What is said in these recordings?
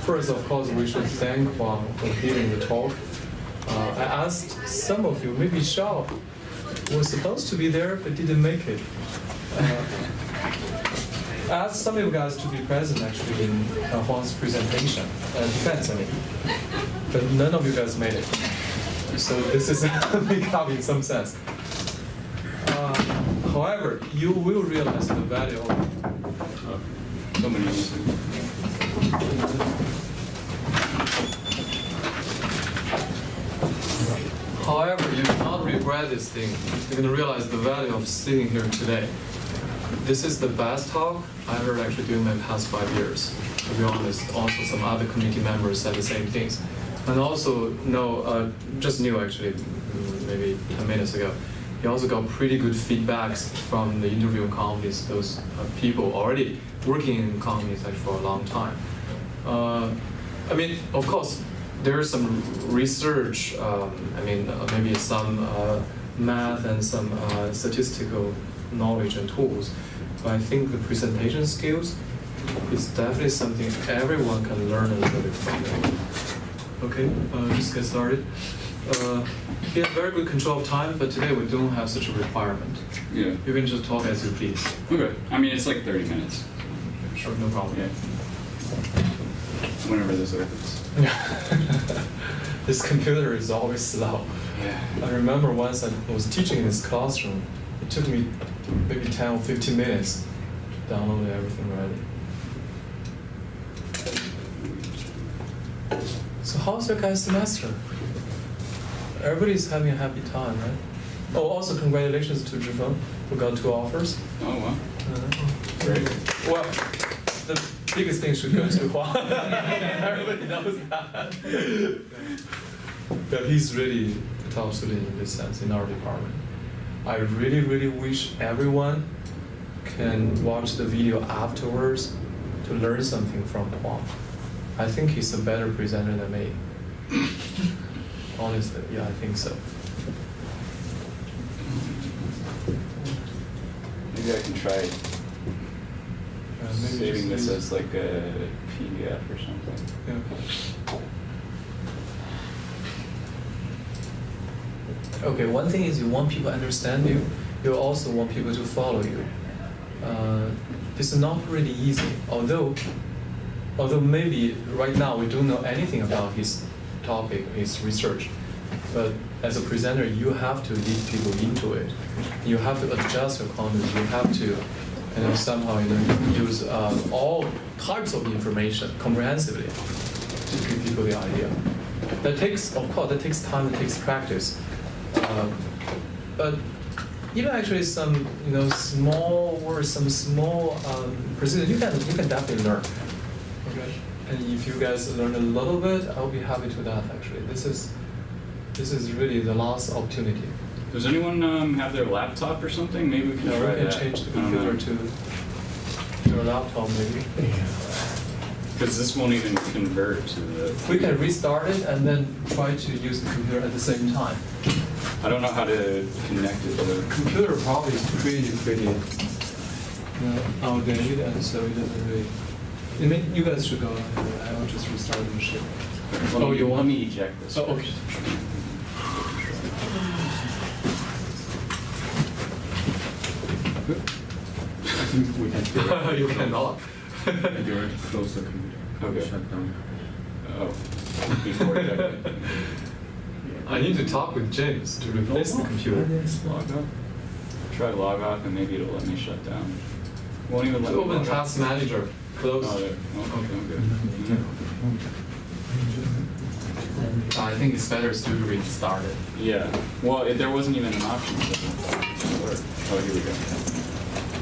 First, of course, we should thank Huang for giving the talk. I asked some of you, maybe Xiao was supposed to be there but didn't make it. I asked some of you guys to be present actually in Huang's presentation, defense, I mean. But none of you guys made it. So this is a make up in some sense. However, you will realize the value of so many However, you cannot regret this thing. You're going to realize the value of sitting here today. This is the best talk I heard actually during my past 5 years. To be honest, also some other community members said the same things. And also, just new actually, maybe 10 minutes ago, you also got pretty good feedbacks from the interviewing companies, those people already working in companies like for a long time. I mean, of course, there is some research, maybe some math and some statistical knowledge and tools, but I think the presentation skills is definitely something everyone can learn a little bit from. Okay, just get started. He has very good control of time, but today we don't have such a requirement. Yeah. You can just talk as you please. Okay. I mean, it's like 30 minutes. Sure, no problem. Yeah. Whenever this opens. This computer is always slow. Yeah. I remember once I was teaching in this classroom, it took me maybe 10 or 15 minutes to download everything ready. So how's your guys' semester? Everybody's having a happy time, right? Oh, also congratulations to Zhifeng, who got 2 offers. Oh, wow. Great. Well, the biggest thing should go to Huang. Everybody knows that. But he's really the top student in this sense in our department. I really, really wish everyone can watch the video afterwards to learn something from Huang. I think he's a better presenter than me. Honestly, yeah, I think so. Maybe I can try Maybe saving this use- as like a PDF or something. Yeah. Okay, one thing is you want people to understand you. You also want people to follow you. This is not really easy. Although maybe right now we don't know anything about his topic, his research. But as a presenter, you have to lead people into it. You have to adjust your content. You have to, somehow use all types of information comprehensively to give people the idea. That takes time. It takes practice. But even actually some small words, some small precision, you can definitely learn. Okay, and if you guys learn a little bit, I'll be happy to that. Actually, this is really the last opportunity. Does anyone have their laptop or something? Maybe we can try We can that. change the I don't know. computer to your laptop maybe. Because this won't even convert to the... We can restart it and then try to use the computer at the same time. I don't know how to connect it to the... Computer probably is pretty outdated, and so it doesn't really. I mean, you guys should go. I will just restart the machine. Let me eject this. Oh, okay. I think we can do it. You cannot. You have to close the computer. Okay. Shut down. Oh, before ejecting. I need to talk with James to replace the computer. Log off. Try to log off and maybe it'll let me shut down. Won't even let me Open log off. Task Manager. Close. Oh, there. Oh, okay, I think it's better still to restart it. Yeah. Well, there wasn't even an option to work. Oh, here we go.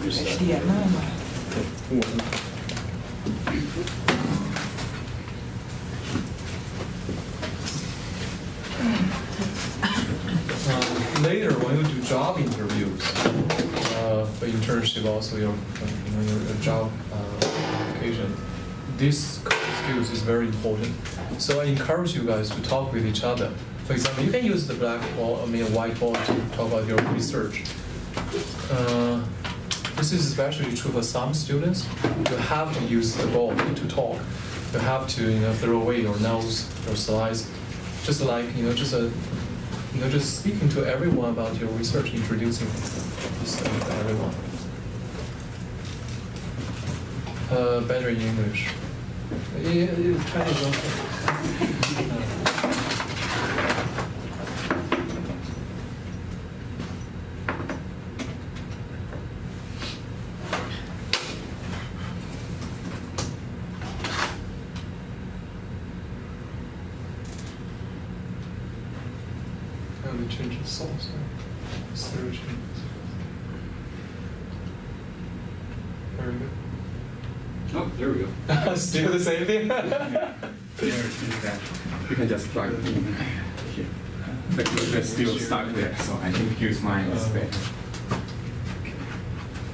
Restart. Later, when you do job interviews, for internship, also your job application, this skills is very important. So I encourage you guys to talk with each other. For example, you can use the whiteboard to talk about your research. This is especially true for some students. You have to use the board to talk. you have to, throw away your nose, your slides, just like, just speaking to everyone about your research, introducing this thing to everyone. Better in English. Yeah, Chinese also. We change the source. Zero changes. Very good. Oh, there we go. Still the same thing? You can just plug it in here. But you're still stuck there, so I think use mine instead.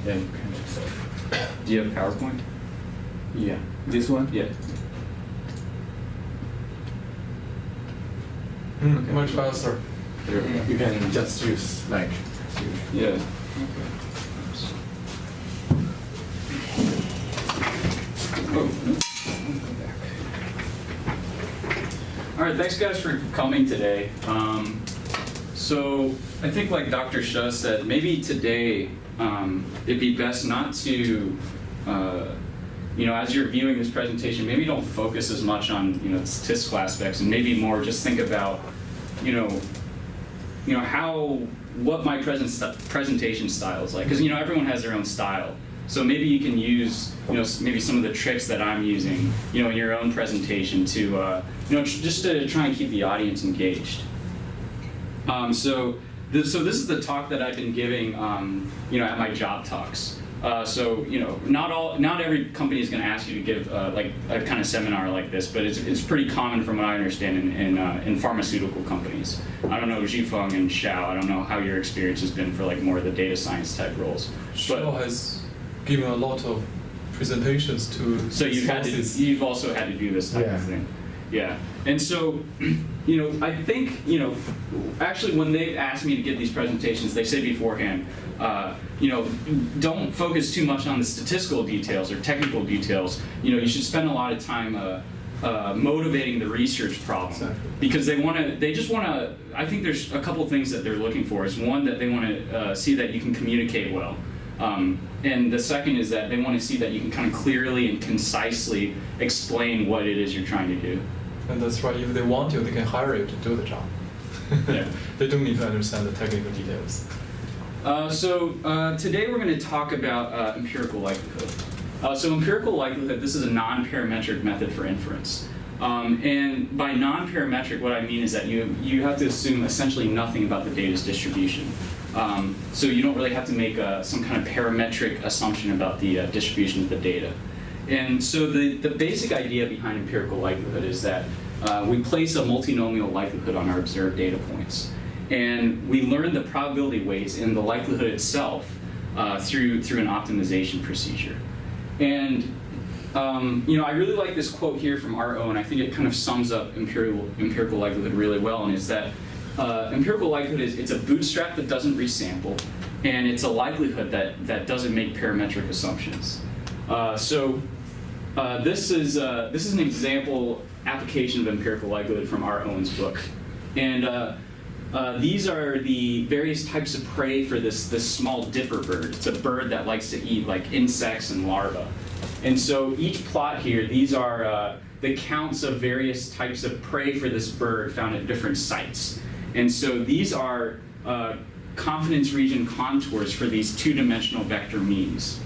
Yeah, you can just. Do you have PowerPoint? Yeah. This one? Yeah. Much faster. You can just use like. Yeah. Oh. All right, thanks guys for coming today. So I think like Dr. Shah said, maybe today it'd be best not to, as you're viewing this presentation, maybe don't focus as much on the statistical aspects, and maybe more just think about, what my presentation style is like, because everyone has their own style. So maybe you can use maybe some of the tricks that I'm using in your own presentation to just to try and keep the audience engaged. So this is the talk that I've been giving at my job talks. Not every company is going to ask you to give like a kind of seminar like this, but it's pretty common from what I understand in pharmaceutical companies. I don't know Zhifeng and Xiao. I don't know how your experience has been for like more of the data science type roles. Xiao has given a lot of presentations to. So you've also had to do this type of thing. Yeah, and so, I think, actually when they've asked me to give these presentations, they say beforehand, don't focus too much on the statistical details or technical details. You should spend a lot of time motivating the research problem. Exactly. Because they just want to, I think there's a couple things that they're looking for. Is one, that they want to see that you can communicate well. And the second is that they want to see that you can kind of clearly and concisely explain what it is you're trying to do. And that's right, if they want to, they can hire you to do the job. Yeah. They don't need to understand the technical details. Today we're going to talk about empirical likelihood. So empirical likelihood, this is a non-parametric method for inference. And by non-parametric, what I mean is that you have to assume essentially nothing about the data's distribution. So you don't really have to make some kind of parametric assumption about the distribution of the data. And so the basic idea behind empirical likelihood is that we place a multinomial likelihood on our observed data points. And we learn the probability weights in the likelihood itself through an optimization procedure. And I really like this quote here from R.O., and I think it kind of sums up empirical likelihood really well, and is that empirical likelihood it's a bootstrap that doesn't resample, and it's a likelihood that doesn't make parametric assumptions. This is an example application of empirical likelihood from R.O.'s book, and these are the various types of prey for this small dipper bird. It's a bird that likes to eat like insects and larvae. And so each plot here, these are the counts of various types of prey for this bird found at different sites. And so these are confidence region contours for these two-dimensional vector means.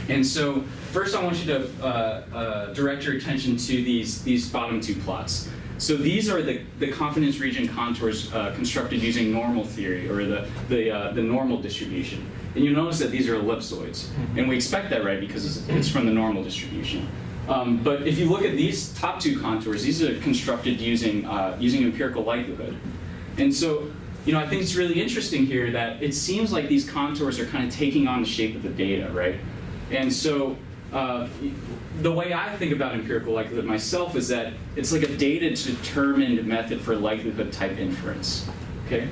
And so first I want you to direct your attention to these bottom two plots. So these are the confidence region contours constructed using normal theory, or the normal distribution. And you notice that these are ellipsoids. And we expect that, right, because it's from the normal distribution. But if you look at these top two contours, these are constructed using empirical likelihood. And so, I think it's really interesting here that it seems like these contours are kind of taking on the shape of the data, right? And so, the way I think about empirical likelihood myself is that it's like a data-determined method for likelihood-type inference. Okay?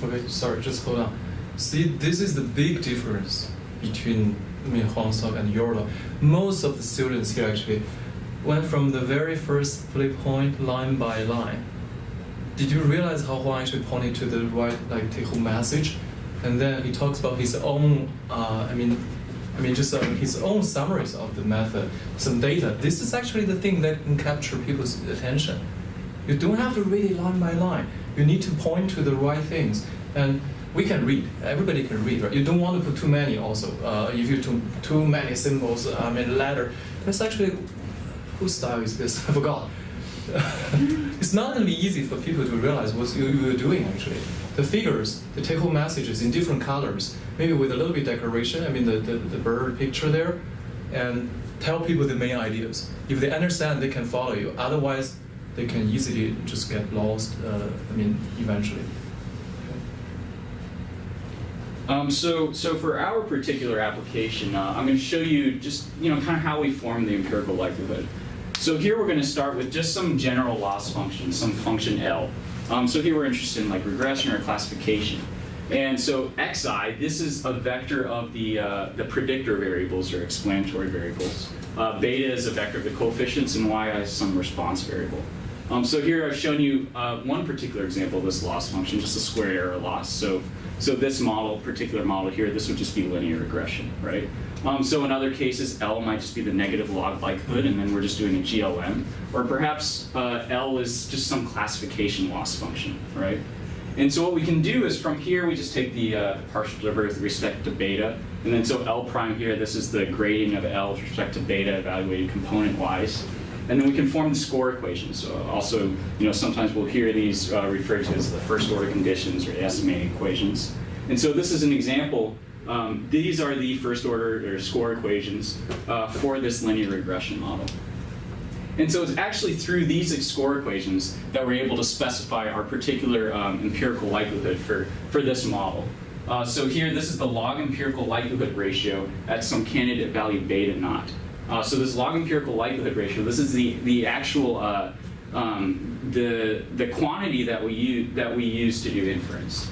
Okay, sorry, just hold on. See, this is the big difference between Huang Song and Yorla. Most of the students here actually went from the very first bullet point line by line. Did you realize how Huang actually pointed to the right, like, take-home message? And then he talks about his own, his own summaries of the method, some data. This is actually the thing that can capture people's attention. You don't have to read it line by line. You need to point to the right things. And we can read. Everybody can read, right? You don't want to put too many also. If you too many symbols in a letter, that's actually, whose style is this? I forgot. It's not going to be easy for people to realize what you're doing actually. The figures, the take-home messages in different colors, maybe with a little bit decoration, the bird picture there, and tell people the main ideas. If they understand, they can follow you. Otherwise, they can easily just get lost, eventually. So for our particular application, I'm going to show you just kind of how we form the empirical likelihood. So here we're going to start with just some general loss functions, some function L. So here we're interested in like regression or classification. And so xi, this is a vector of the predictor variables or explanatory variables. Beta is a vector of the coefficients, and yi is some response variable. So here I've shown you one particular example of this loss function, just a squared error loss. So this particular model here, this would just be linear regression, right? So in other cases, L might just be the negative log likelihood, and then we're just doing a GLM. Or perhaps L is just some classification loss function, right? And so what we can do is from here, we just take the partial derivative with respect to beta. And then so L prime here, this is the grading of L with respect to beta evaluated component-wise. And then we can form the score equations. So also, sometimes we'll hear these referred to as the first order conditions or the estimating equations. And so this is an example. These are the first order or score equations for this linear regression model. And so it's actually through these score equations that we're able to specify our particular empirical likelihood for this model. So here, this is the log empirical likelihood ratio at some candidate value beta naught. So this log empirical likelihood ratio, this is the actual the quantity that we use to do inference.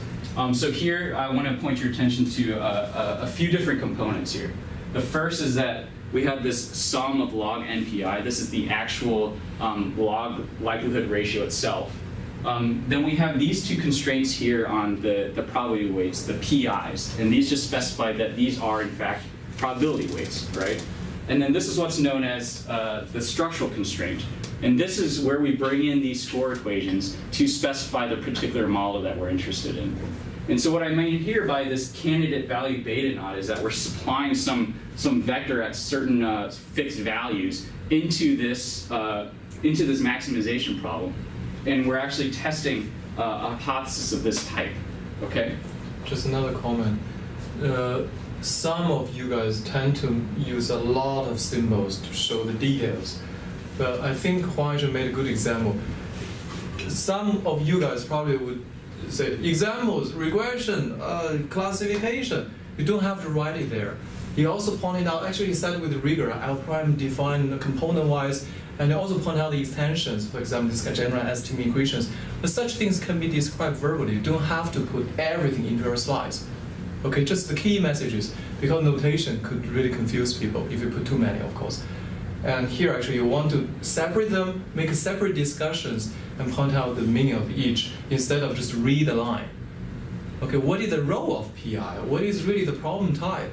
So here I want to point your attention to a few different components here. The first is that we have this sum of log NPI. This is the actual log likelihood ratio itself. Then we have these two constraints here on the probability weights, the PIs, and these just specify that these are in fact probability weights, right? And then this is what's known as the structural constraint. And this is where we bring in these score equations to specify the particular model that we're interested in. And so what I mean here by this candidate value beta naught is that we're supplying some vector at certain fixed values into this maximization problem. And we're actually testing a hypothesis of this type, okay? Just another comment. Some of you guys tend to use a lot of symbols to show the details. But I think Huang Zhi made a good example. Some of you guys probably would say, examples, regression, classification. You don't have to write it there. He also pointed out, actually he said with rigor, L prime defined component-wise, and he also pointed out the extensions, for example, these general estimate equations. But such things can be described verbally. You don't have to put everything into your slides. Okay, just the key messages, because notation could really confuse people if you put too many, of course. And here, actually, you want to separate them, make separate discussions, and point out the meaning of each, instead of just read a line. Okay, what is the role of PI? What is really the problem type?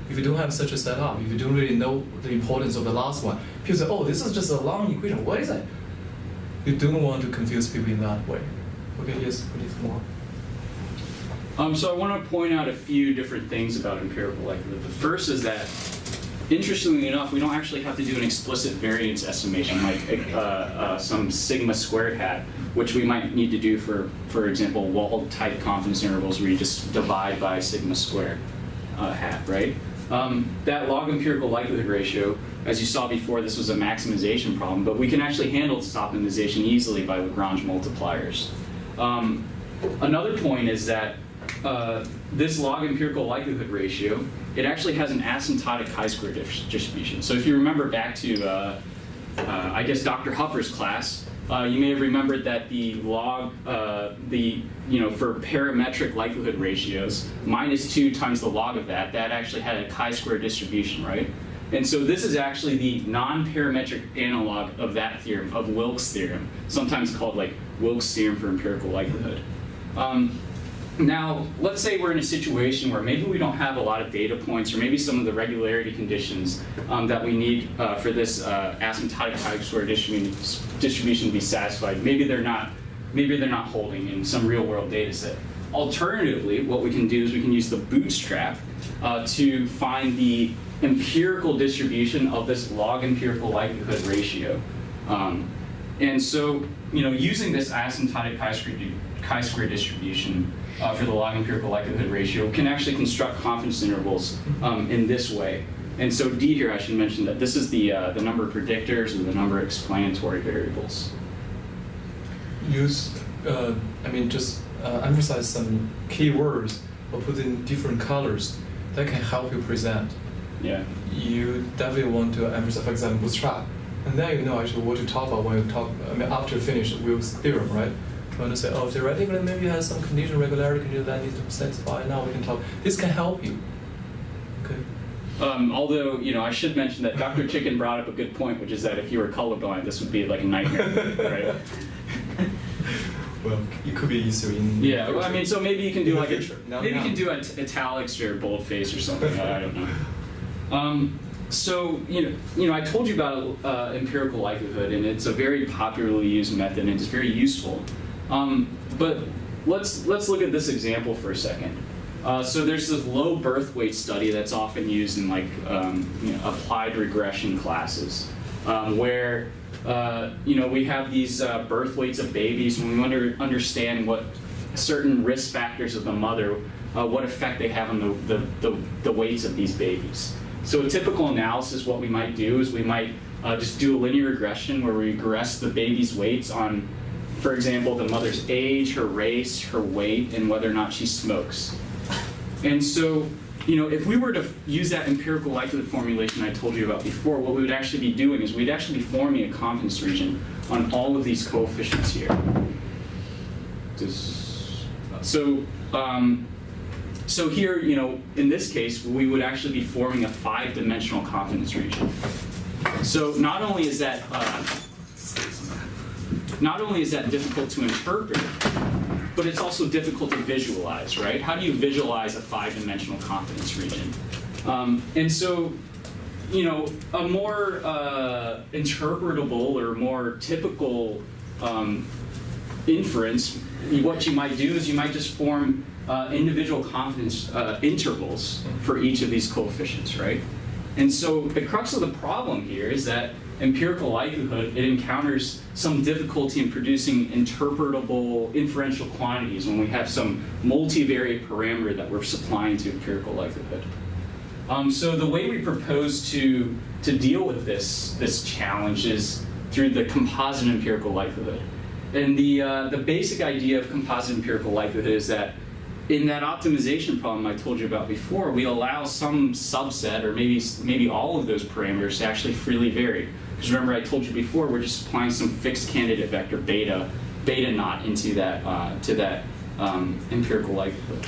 If you don't have such a setup, if you don't really know the importance of the last one, people say, oh, this is just a long equation, what is it? You don't want to confuse people in that way. Okay, yes, please, more. So I want to point out a few different things about empirical likelihood. The first is that, interestingly enough, we don't actually have to do an explicit variance estimation like some sigma squared hat, which we might need to do for example, wall-type confidence intervals where you just divide by sigma squared hat, right? That log empirical likelihood ratio, as you saw before, this was a maximization problem, but we can actually handle this optimization easily by Lagrange multipliers. Another point is that this log empirical likelihood ratio, it actually has an asymptotic chi-square distribution. So if you remember back to, I guess, Dr. Huffer's class, you may have remembered that the log, for parametric likelihood ratios, -2 times the log of that actually had a chi-square distribution, right? And so this is actually the non-parametric analog of that theorem, of Wilks' theorem, sometimes called like Wilks' theorem for empirical likelihood. Now, let's say we're in a situation where maybe we don't have a lot of data points, or maybe some of the regularity conditions that we need for this asymptotic chi-square distribution to be satisfied. Maybe they're not holding in some real-world data set. Alternatively, what we can do is we can use the bootstrap to find the empirical distribution of this log empirical likelihood ratio. And so, using this asymptotic chi-square distribution for the log empirical likelihood ratio, can actually construct confidence intervals in this way. And so D here, I should mention that this is the number of predictors and the number of explanatory variables. Use, just emphasize some keywords or put in different colors that can help you present. Yeah. You definitely want to emphasize, for example, bootstrap. And then you know actually what to talk about when you talk, after you finish Wilks' theorem, right? You want to say, oh, theoretically maybe you have some condition, regularity condition that need to satisfy. Now we can talk. This can help you. Okay. Although, I should mention that Dr. Chicken brought up a good point, which is that if you were colorblind, this would be like a nightmare, right? Well, it could be easier in. Yeah, well, so maybe you can do like maybe you can do italics or boldface or something. I don't know. So I told you about empirical likelihood, and it's a very popularly used method, and it's very useful. But let's look at this example for a second. So there's this low birth weight study that's often used in like applied regression classes, where we have these birth weights of babies, and we want to understand what certain risk factors of the mother, what effect they have on the weights of these babies. So a typical analysis, what we might do is we might just do a linear regression where we regress the baby's weights on, for example, the mother's age, her race, her weight, and whether or not she smokes. And so, if we were to use that empirical likelihood formulation I told you about before, what we would actually be doing is we'd actually be forming a confidence region on all of these coefficients here. So here, in this case, we would actually be forming a 5-dimensional confidence region. So not only is that difficult to interpret, but it's also difficult to visualize, right? How do you visualize a 5-dimensional confidence region? And so, a more interpretable or more typical inference, what you might do is you might just form individual confidence intervals for each of these coefficients, right? And so the crux of the problem here is that empirical likelihood, it encounters some difficulty in producing interpretable inferential quantities when we have some multivariate parameter that we're supplying to empirical likelihood. So the way we propose to deal with this challenge is through the composite empirical likelihood. And the basic idea of composite empirical likelihood is that in that optimization problem I told you about before, we allow some subset, or maybe all of those parameters, to actually freely vary. Because remember, I told you before, we're just applying some fixed candidate vector beta naught into that empirical likelihood.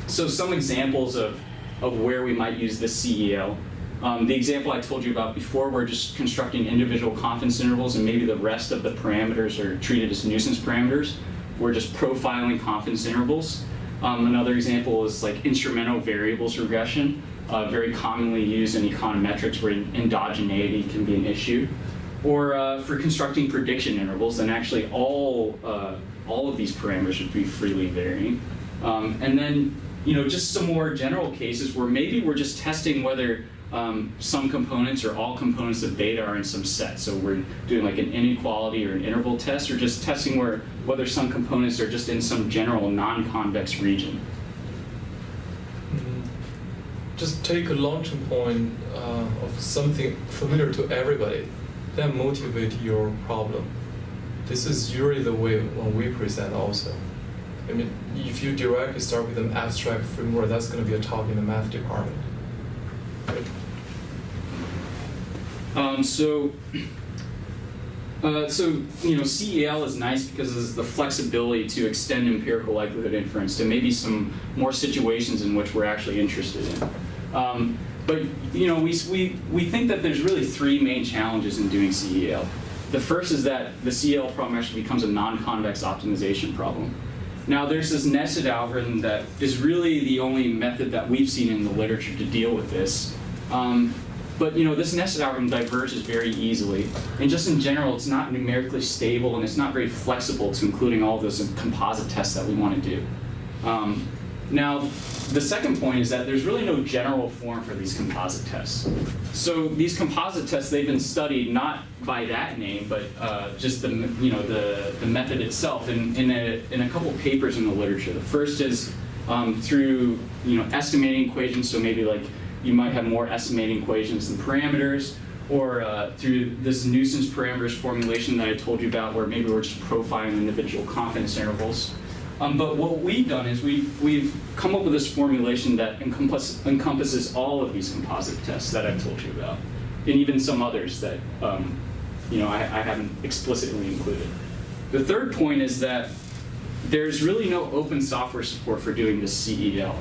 So some examples of where we might use this CEL. The example I told you about before, we're just constructing individual confidence intervals, and maybe the rest of the parameters are treated as nuisance parameters. We're just profiling confidence intervals. Another example is like instrumental variables regression, very commonly used in econometrics where endogeneity can be an issue. Or for constructing prediction intervals, then actually all of these parameters would be freely varying. And then just some more general cases where maybe we're just testing whether some components or all components of beta are in some set. So we're doing like an inequality or an interval test, or just testing whether some components are just in some general non-convex region. Just take a long-term point of something familiar to everybody, then motivate your problem. This is usually the way when we present also. If you directly start with an abstract framework, that's going to be a talk in the math department. CEL is nice because it's the flexibility to extend empirical likelihood inference to maybe some more situations in which we're actually interested in. But we think that there's really three main challenges in doing CEL. The first is that the CEL problem actually becomes a non-convex optimization problem. Now there's this nested algorithm that is really the only method that we've seen in the literature to deal with this. But this nested algorithm diverges very easily, and just in general, it's not numerically stable and it's not very flexible to including all those composite tests that we want to do. Now, the second point is that there's really no general form for these composite tests. So these composite tests, they've been studied not by that name, but just the method itself in a couple of papers in the literature. The first is through estimating equations, so maybe like you might have more estimating equations than parameters, or through this nuisance parameters formulation that I told you about, where maybe we're just profiling individual confidence intervals. But what we've done is we've come up with this formulation that encompasses all of these composite tests that I've told you about, and even some others that I haven't explicitly included. The third point is that there's really no open software support for doing this CEL.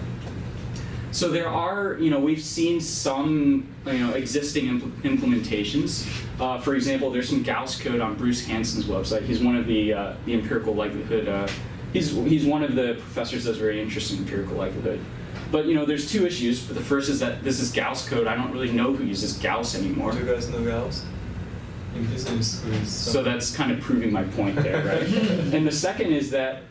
So there are, we've seen some, existing implementations. For example, there's some Gauss code on Bruce Hansen's website. He's one of the empirical likelihood. He's one of the professors that's very interested in empirical likelihood. But there's two issues. The first is that this is Gauss code. I don't really know who uses Gauss anymore. Do you guys know Gauss? In business schools. So that's kind of proving my point there, right? And the second is that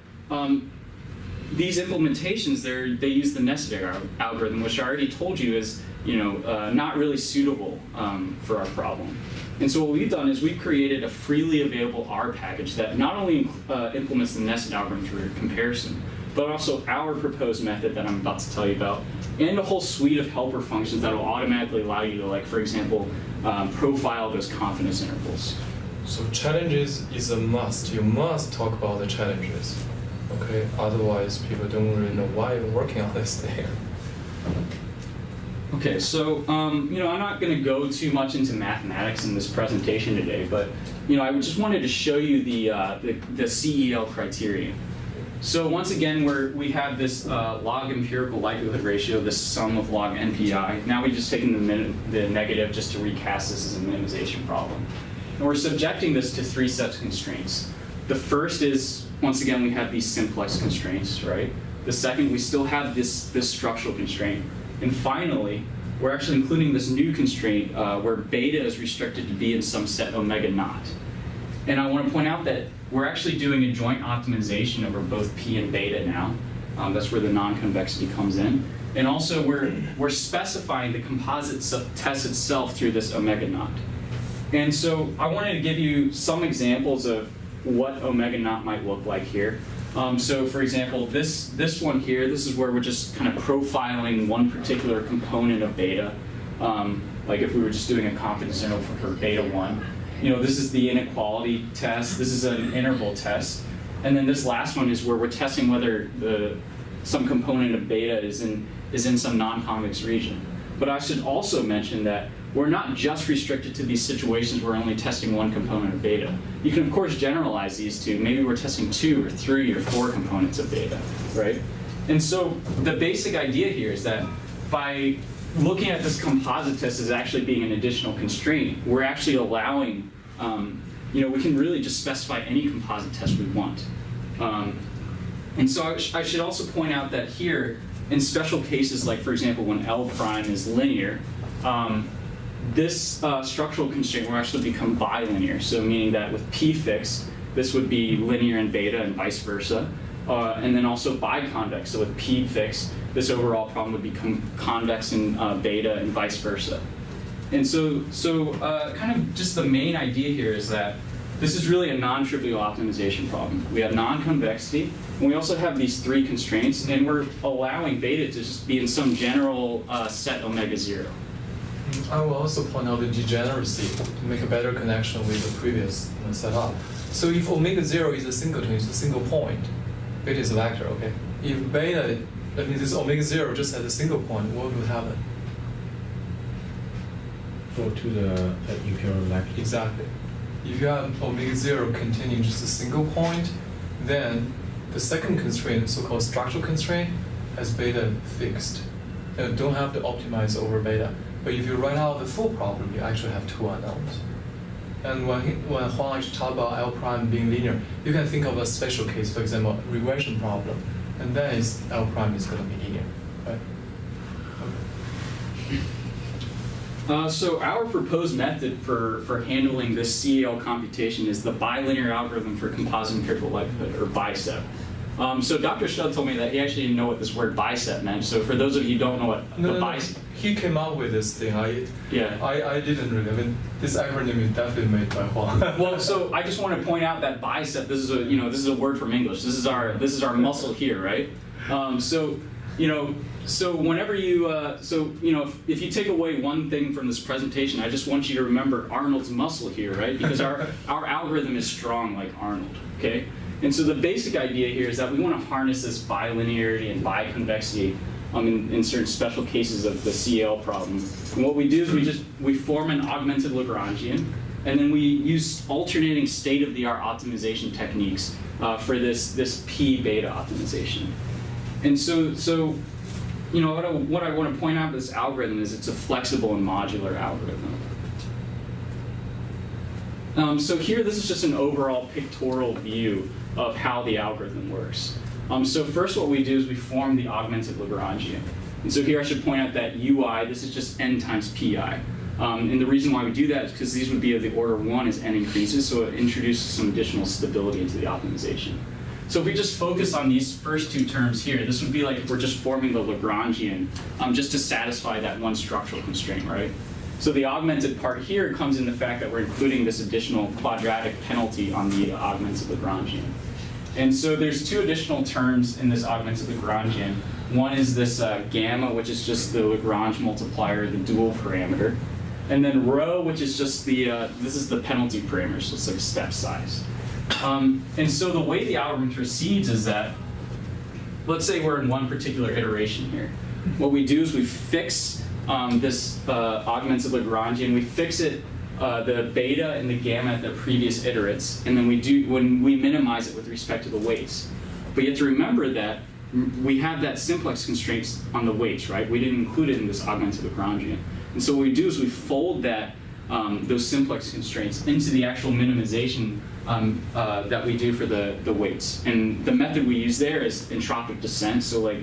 these implementations, they use the nested algorithm, which I already told you is not really suitable for our problem. And so what we've done is we've created a freely available R package that not only implements the nested algorithm through comparison, but also our proposed method that I'm about to tell you about, and a whole suite of helper functions that will automatically allow you to, like, for example, profile those confidence intervals. So challenges is a must. You must talk about the challenges. Okay, otherwise people don't really know why you're working on this thing. Okay, so I'm not going to go too much into mathematics in this presentation today, but I just wanted to show you the CEL criterion. So once again, we have this log empirical likelihood ratio, this sum of log NPI. Now we've just taken the negative just to recast this as a minimization problem. And we're subjecting this to three sets of constraints. The first is, once again, we have these simplex constraints, right? The second, we still have this structural constraint. And finally, we're actually including this new constraint where beta is restricted to be in some set omega naught. And I want to point out that we're actually doing a joint optimization over both P and beta now. That's where the non-convexity comes in. And also we're specifying the composite test itself through this omega naught. And so I wanted to give you some examples of what omega naught might look like here. So for example, this one here, this is where we're just kind of profiling one particular component of beta. Like if we were just doing a confidence interval for beta 1. This is the inequality test, this is an interval test. And then this last one is where we're testing whether some component of beta is in some non-convex region. But I should also mention that we're not just restricted to these situations where we're only testing one component of beta. You can, of course, generalize these to maybe we're testing 2 or 3 or 4 components of beta, right? And so the basic idea here is that by looking at this composite test as actually being an additional constraint, we're actually allowing, we can really just specify any composite test we want. And so I should also point out that here, in special cases, like for example, when L prime is linear, this structural constraint will actually become bilinear. So meaning that with P fixed, this would be linear in beta and vice versa. And then also biconvex. So with P fixed, this overall problem would become convex in beta and vice versa. And so kind of just the main idea here is that this is really a non-trivial optimization problem. We have non-convexity, and we also have these 3 constraints, and we're allowing beta to just be in some general set omega 0. I will also point out the degeneracy to make a better connection with the previous setup. So if omega 0 is a singleton, it's a single point, beta is a vector, okay? If beta, that means this omega 0 just has a single point, what would happen? Go to the imperial likelihood. Exactly. If you have omega 0 containing just a single point, then the second constraint, so-called structural constraint, has beta fixed. You don't have to optimize over beta. But if you write out the full problem, you actually have two unknowns. And when Huang actually talked about L prime being linear, you can think of a special case, for example, regression problem, and then L prime is going to be linear, right? So our proposed method for handling this CEL computation is the bilinear algorithm for composite empirical likelihood, or BICEP. So Dr. Shud told me that he actually didn't know what this word BICEP meant. So for those of you who don't know what the BICEP... He came up with this thing. I didn't really. I mean, this acronym is definitely made by Huang. Well, so I just want to point out that BICEP. This is a word from English. This is our muscle here, right? So whenever you, if you take away one thing from this presentation, I just want you to remember Arnold's muscle here, right? Because our algorithm is strong like Arnold, okay? And so the basic idea here is that we want to harness this bilinearity and biconvexity in certain special cases of the CEL problem. And what we do is we form an augmented Lagrangian, and then we use alternating state-of-the-art optimization techniques for this P beta optimization. And so what I want to point out with this algorithm is it's a flexible and modular algorithm. So here, this is just an overall pictorial view of how the algorithm works. So first what we do is we form the augmented Lagrangian. And so here I should point out that UI, this is just n times pi. And the reason why we do that is because these would be of the order 1 as n increases, so it introduces some additional stability into the optimization. So if we just focus on these first two terms here, this would be like if we're just forming the Lagrangian just to satisfy that one structural constraint, right? So the augmented part here comes in the fact that we're including this additional quadratic penalty on the augmented Lagrangian. And so there's two additional terms in this augmented Lagrangian. One is this gamma, which is just the Lagrange multiplier, the dual parameter. And then rho, which is just this is the penalty parameter, so it's like step size. And so the way the algorithm proceeds is that, let's say we're in one particular iteration here. What we do is we fix this augmented Lagrangian, we fix it, the beta and the gamma at the previous iterates, and then when we minimize it with respect to the weights. But you have to remember that we have that simplex constraints on the weights, right? We didn't include it in this augmented Lagrangian. And so what we do is we fold those simplex constraints into the actual minimization that we do for the weights. And the method we use there is entropic descent, so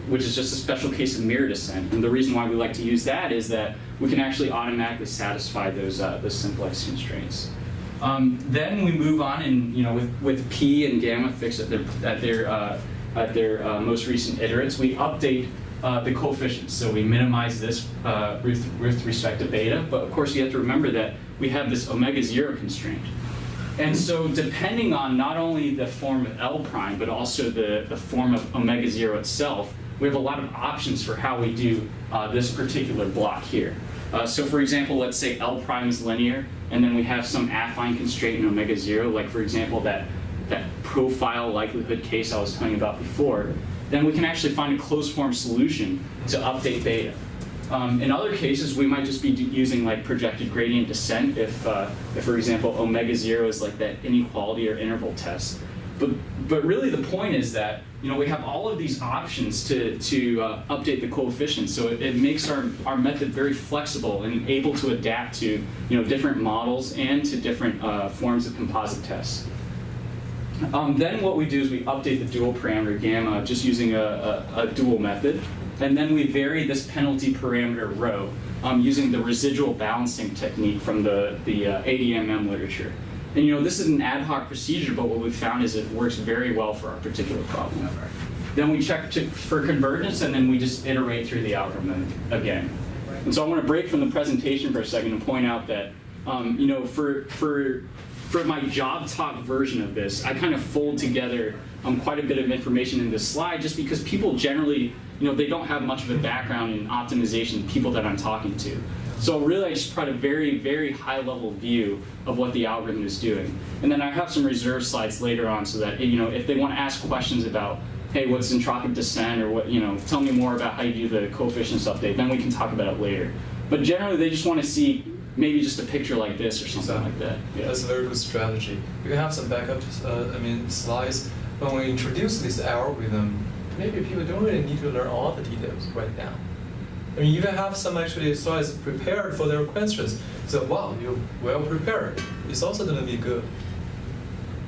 which is just a special case of mirror descent. And the reason why we like to use that is that we can actually automatically satisfy those simplex constraints. Then we move on, and with P and gamma fixed at their most recent iterates, we update the coefficients. So we minimize this with respect to beta, but of course you have to remember that we have this omega 0 constraint. And so depending on not only the form of L prime, but also the form of omega 0 itself, we have a lot of options for how we do this particular block here. So for example, let's say L prime is linear, and then we have some affine constraint in omega 0, like for example that profile likelihood case I was telling you about before, then we can actually find a closed form solution to update beta. In other cases, we might just be using like projected gradient descent if for example, omega 0 is like that inequality or interval test. But really the point is that we have all of these options to update the coefficients, so it makes our method very flexible and able to adapt to different models and to different forms of composite tests. Then what we do is we update the dual parameter gamma just using a dual method, and then we vary this penalty parameter rho using the residual balancing technique from the ADMM literature. And this is an ad hoc procedure, but what we found is it works very well for our particular problem. Then we check for convergence, and then we just iterate through the algorithm again. And so I want to break from the presentation for a second and point out that for my job talk version of this, I kind of fold together quite a bit of information in this slide, just because people generally, they don't have much of a background in optimization, people that I'm talking to. So really, I just provide a very, very high-level view of what the algorithm is doing. And then I have some reserved slides later on so that, if they want to ask questions about, hey, what's entropic descent, or what, tell me more about how you do the coefficients update, then we can talk about it later. But generally, they just want to see maybe just a picture like this or something like that. Yeah, that's a very good strategy. You can have some backup slides. When we introduce this algorithm, maybe people don't really need to learn all the details right now. I mean, you can have some actually slides prepared for their questions. So wow, you're well prepared. It's also going to be good.